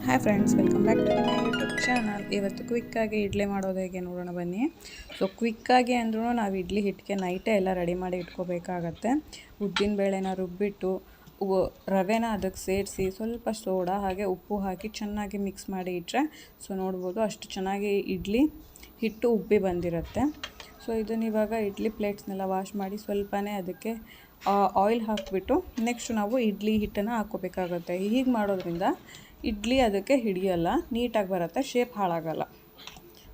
Hi friends, welcome back to my YouTube channel. ಇವತ್ತು ಕ್ವಿಕ್ಕಾಗಿ ಇಡ್ಲಿ ಮಾಡೋದು ಹೇಗೆ ನೋಡೋಣ ಬನ್ನಿ. ಸೊ ಕ್ವಿಕ್ಕಾಗಿ ಅಂದ್ರೂ ನಾವು ಇಡ್ಲಿ ಹಿಟ್ಟಿಗೆ ನೈಟೇ ಎಲ್ಲ ರೆಡಿ ಮಾಡಿ ಇಟ್ಕೋಬೇಕಾಗತ್ತೆ. ಉದ್ದಿನ ಬೇಳೆನ ರುಬ್ಬಿಟ್ಟು ರವೆನ ಅದಕ್ಕೆ ಸೇರಿಸಿ ಸ್ವಲ್ಪ ಸೋಡಾ ಹಾಗೆ ಉಪ್ಪು ಹಾಕಿ ಚೆನ್ನಾಗಿ ಮಿಕ್ಸ್ ಮಾಡಿ ಇಟ್ಟರೆ ಸೊ ನೋಡ್ಬೋದು ಅಷ್ಟು ಚೆನ್ನಾಗಿ ಇಡ್ಲಿ ಹಿಟ್ಟು ಉಬ್ಬಿ ಬಂದಿರುತ್ತೆ. ಸೊ ಇದನ್ನು ಇವಾಗ ಇಡ್ಲಿ ಪ್ಲೇಟ್ಸ್ನೆಲ್ಲ ವಾಶ್ ಮಾಡಿ ಸ್ವಲ್ಪನೇ ಅದಕ್ಕೆ ಆಯಿಲ್ ಹಾಕಿಬಿಟ್ಟು ನೆಕ್ಸ್ಟ್ ನಾವು ಇಡ್ಲಿ ಹಿಟ್ಟನ್ನು ಹಾಕ್ಕೋಬೇಕಾಗತ್ತೆ. ಹೀಗೆ ಮಾಡೋದ್ರಿಂದ ಇಡ್ಲಿ ಅದಕ್ಕೆ ಹಿಡಿಯಲ್ಲ, ನೀಟಾಗಿ ಬರುತ್ತೆ, ಶೇಪ್ ಹಾಳಾಗಲ್ಲ,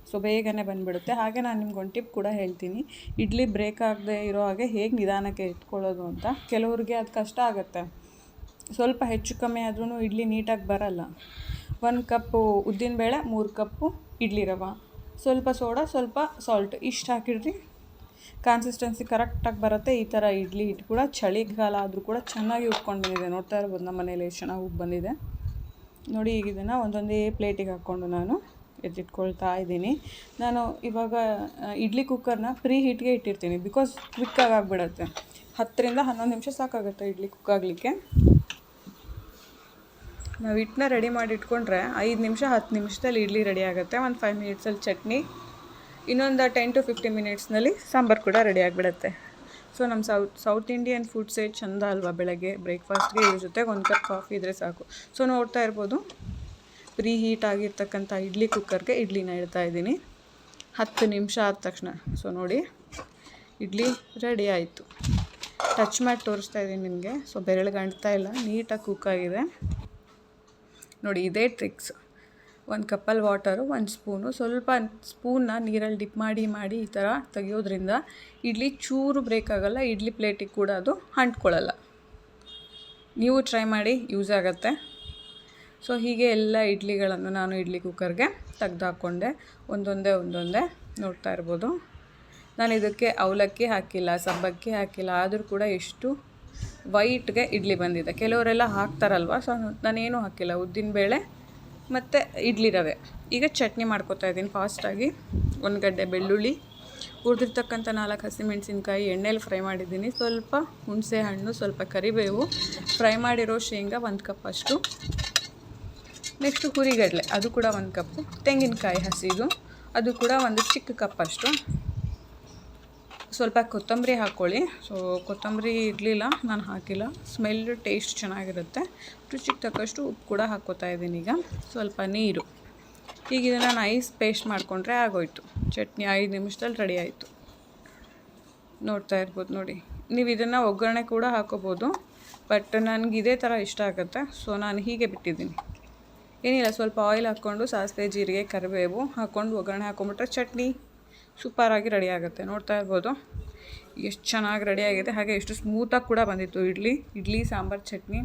ಸೊ ಬೇಗನೆ ಬಂದುಬಿಡುತ್ತೆ. ಹಾಗೆ ನಾನು ನಿಮ್ಗೆ ಒಂದು ಟಿಪ್ ಕೂಡ ಹೇಳ್ತೀನಿ, ಇಡ್ಲಿ ಬ್ರೇಕ್ ಆಗದೆ ಇರೋ ಹಾಗೆ ಹೇಗೆ ನಿಧಾನಕ್ಕೆ ಇಟ್ಕೊಳ್ಳೋದು ಅಂತ. ಕೆಲವ್ರಿಗೆ ಅದು ಕಷ್ಟ ಆಗುತ್ತೆ, ಸ್ವಲ್ಪ ಹೆಚ್ಚು ಕಮ್ಮಿ ಆದ್ರೂ ಇಡ್ಲಿ ನೀಟಾಗಿ ಬರಲ್ಲ. 1 ಕಪ್ಪು ಉದ್ದಿನಬೇಳೆ, 3 ಕಪ್ಪು ಇಡ್ಲಿ ರವೆ, ಸ್ವಲ್ಪ ಸೋಡಾ, ಸ್ವಲ್ಪ ಸಾಲ್ಟ್ ಇಷ್ಟು ಹಾಕಿಡ್ರಿ, ಕನ್ಸಿಸ್ಟೆನ್ಸಿ ಕರೆಕ್ಟಾಗಿ ಬರುತ್ತೆ. ಈ ಥರ ಇಡ್ಲಿ ಹಿಟ್ಟು ಕೂಡ ಚಳಿಗಾಲ ಆದರೂ ಕೂಡ ಚೆನ್ನಾಗಿ ಉಬ್ಕೊಂಡು ಬಂದಿದೆ. ನೋಡ್ತಾ ಇರ್ಬೋದು ನಮ್ಮ ಮನೇಲಿ ಎಷ್ಟು ಚೆನ್ನಾಗಿ ಉಬ್ಬು ಬಂದಿದೆ ನೋಡಿ. ಈಗ ಇದನ್ನು ಒಂದೊಂದೇ ಪ್ಲೇಟಿಗೆ ಹಾಕ್ಕೊಂಡು ನಾನು ಎತ್ತಿಟ್ಕೊಳ್ತಾ ಇದ್ದೀನಿ. ನಾನು ಇವಾಗ ಇಡ್ಲಿ ಕುಕ್ಕರ್ನ ಪ್ರೀ ಹೀಟ್ಗೆ ಇಟ್ಟಿರ್ತೀನಿ, ಬಿಕಾಸ್ ಕ್ವಿಕ್ಕಾಗಿ ಆಗಿಬಿಡುತ್ತೆ. 10 ರಿಂದ 11 ನಿಮಿಷ ಸಾಕಾಗುತ್ತೆ ಇಡ್ಲಿ ಕುಕ್ ಆಗಲಿಕ್ಕೆ. ನಾವು ಹಿಟ್ಟನ್ನ ರೆಡಿ ಮಾಡಿ ಇಟ್ಕೊಂಡ್ರೆ 5 ನಿಮಿಷ 10 ನಿಮಿಷದಲ್ಲಿ ಇಡ್ಲಿ ರೆಡಿ ಆಗುತ್ತೆ. ಒಂದು 5 ಮಿನಿಟ್ಸಲ್ಲಿ ಚಟ್ನಿ, ಇನ್ನೊಂದು 10 to 15 ಮಿನಿಟ್ಸ್ನಲ್ಲಿ ಸಾಂಬಾರು ಕೂಡ ರೆಡಿ ಆಗಿಬಿಡುತ್ತೆ. ಸೊ ನಮ್ಮ ಸೌತ್ ಇಂಡಿಯನ್ ಫುಡ್ಸೇ ಚೆಂದ ಅಲ್ವಾ. ಬೆಳಗ್ಗೆ ಬ್ರೇಕ್ಫಾಸ್ಟ್ಗೆ ಇದ್ರ ಜೊತೆಗೆ 1 ಕಪ್ ಕಾಫಿ ಇದ್ದರೆ ಸಾಕು. ಸೊ ನೋಡ್ತಾ ಇರ್ಬೋದು, ಪ್ರೀ ಹೀಟ್ ಆಗಿರ್ತಕ್ಕಂಥ ಇಡ್ಲಿ ಕುಕ್ಕರ್ಗೆ ಇಡ್ಲಿನ ಇಡ್ತಾ ಇದ್ದೀನಿ. 10 ನಿಮಿಷ ಆದ ತಕ್ಷಣ ಸೊ ನೋಡಿ ಇಡ್ಲಿ ರೆಡಿ ಆಯಿತು. ಟಚ್ ಮಾಡಿ ತೋರಿಸ್ತಾ ಇದ್ದೀನಿ ನಿಮಗೆ. ಸೊ ಬೆರಳಿಗೆ ಅಂಟ್ತಾ ಇಲ್ಲ, ನೀಟಾಗಿ ಕುಕ್ ಆಗಿದೆ ನೋಡಿ. ಇದೇ ಟ್ರಿಕ್ಸ್. 1 ಕಪ್ಪಲ್ಲಿ ವಾಟರು, 1 ಸ್ಪೂನು, ಸ್ವಲ್ಪ ಸ್ಪೂನ್ನ ನೀರಲ್ಲಿ ಡಿಪ್ ಮಾಡಿ ಈ ಥರ ತೆಗಿಯೋದ್ರಿಂದ ಇಡ್ಲಿ ಚೂರು ಬ್ರೇಕ್ ಆಗೋಲ್ಲ, ಇಡ್ಲಿ ಪ್ಲೇಟಿಗೆ ಕೂಡ ಅದು ಅಂಟ್ಕೊಳ್ಳಲ್ಲ. ನೀವು ಟ್ರೈ ಮಾಡಿ, ಯೂಸ್ ಆಗುತ್ತೆ. ಸೊ ಹೀಗೆ ಎಲ್ಲ ಇಡ್ಲಿಗಳನ್ನು ನಾನು ಇಡ್ಲಿ ಕುಕ್ಕರ್ಗೆ ತೆಗ್ದು ಹಾಕ್ಕೊಂಡೆ, ಒಂದೊಂದೇ ನೋಡ್ತಾ ಇರ್ಬೋದು. ನಾನು ಇದಕ್ಕೆ ಅವಲಕ್ಕಿ ಹಾಕಿಲ್ಲ, ಸಬ್ಬಕ್ಕಿ ಹಾಕಿಲ್ಲ, ಆದರೂ ಕೂಡ ಎಷ್ಟು ವೈಟ್ಗೆ ಇಡ್ಲಿ ಬಂದಿದೆ. ಕೆಲವರೆಲ್ಲ ಹಾಕ್ತಾರಲ್ವ, ಸೊ ನಾನೇನು ಹಾಕಿಲ್ಲ. ಉದ್ದಿನಬೇಳೆ ಮತ್ತು ಇಡ್ಲಿ ರವೆ. ಈಗ ಚಟ್ನಿ ಮಾಡ್ಕೊತಾ ಇದ್ದೀನಿ ಫಾಸ್ಟಾಗಿ. 1 ಗಡ್ಡೆ ಬೆಳ್ಳುಳ್ಳಿ, ಹುರಿದಿರ್ತಕ್ಕಂಥ 4 ಹಸಿಮೆಣಸಿನ್ಕಾಯಿ ಎಣ್ಣೆಲಿ ಫ್ರೈ ಮಾಡಿದ್ದೀನಿ, ಸ್ವಲ್ಪ ಹುಣಸೆ ಹಣ್ಣು, ಸ್ವಲ್ಪ ಕರಿಬೇವು, ಫ್ರೈ ಮಾಡಿರೋ ಶೇಂಗಾ 1 ಕಪ್ ಅಷ್ಟು, ನೆಕ್ಸ್ಟು ಹುರಿಗಡಲೆ ಅದು ಕೂಡ 1 ಕಪ್ಪು, ತೆಂಗಿನಕಾಯಿ ಹಸಿದು ಅದು ಕೂಡ 1 ಚಿಕ್ಕ ಕಪ್ ಅಷ್ಟು, ಸ್ವಲ್ಪ ಕೊತ್ತಂಬರಿ ಹಾಕ್ಕೊಳ್ಳಿ. ಸೊ ಕೊತ್ತಂಬರಿ ಇರಲಿಲ್ಲ, ನಾನು ಹಾಕಿಲ್ಲ, ಸ್ಮೆಲ್ ಟೇಸ್ಟ್ ಚೆನ್ನಾಗಿರುತ್ತೆ. ರುಚಿಗೆ ತಕ್ಕಷ್ಟು ಉಪ್ಪು ಕೂಡ ಹಾಕ್ಕೋತಾ ಇದ್ದೀನಿ. ಈಗ ಸ್ವಲ್ಪ ನೀರು. ಈಗ ಇದನ್ನು ನೈಸ್ ಪೇಸ್ಟ್ ಮಾಡಿಕೊಂಡ್ರೆ ಆಗೋಯ್ತು. ಚಟ್ನಿ 5 ನಿಮಿಷದಲ್ಲಿ ರೆಡಿ ಆಯಿತು. ನೋಡ್ತಾ ಇರ್ಬೋದು ನೋಡಿ. ನೀವು ಇದನ್ನು ಒಗ್ಗರಣೆ ಕೂಡ ಹಾಕೋಬೋದು, ಬಟ್ ನನಗೆ ಇದೇ ಥರ ಇಷ್ಟ ಆಗುತ್ತೆ, ಸೊ ನಾನು ಹೀಗೆ ಬಿಟ್ಟಿದ್ದೀನಿ. ಏನಿಲ್ಲ, ಸ್ವಲ್ಪ ಆಯಿಲ್ ಹಾಕ್ಕೊಂಡು ಸಾಸಿವೆ, ಜೀರಿಗೆ, ಕರಿಬೇವು ಹಾಕ್ಕೊಂಡು ಒಗ್ಗರಣೆ ಹಾಕ್ಕೊಂಬಿಟ್ರೆ ಚಟ್ನಿ ಸೂಪರಾಗಿ ರೆಡಿ ಆಗುತ್ತೆ. ನೋಡ್ತಾ ಇರ್ಬೋದು ಎಷ್ಟು ಚೆನ್ನಾಗಿ ರೆಡಿ ಆಗಿದೆ. ಹಾಗೆ ಎಷ್ಟು ಸ್ಮೂತಾಗಿ ಕೂಡ ಬಂದಿತ್ತು ಇಡ್ಲಿ ಸಾಂಬಾರು ಚಟ್ನಿ.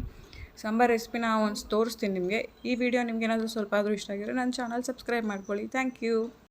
ಸಾಂಬಾರು ರೆಸಿಪಿನ ಒಂದು ತೋರಿಸ್ತೀನಿ ನಿಮಗೆ. ಈ ವಿಡಿಯೋ ನಿಮ್ಗೆ ಏನಾದರೂ ಸ್ವಲ್ಪ ಆದರೂ ಇಷ್ಟ ಆಗಿದ್ರೆ ನನ್ನ ಚಾನಲ್ ಸಬ್ಸ್ಕ್ರೈಬ್ ಮಾಡ್ಕೊಳ್ಳಿ. Thank you.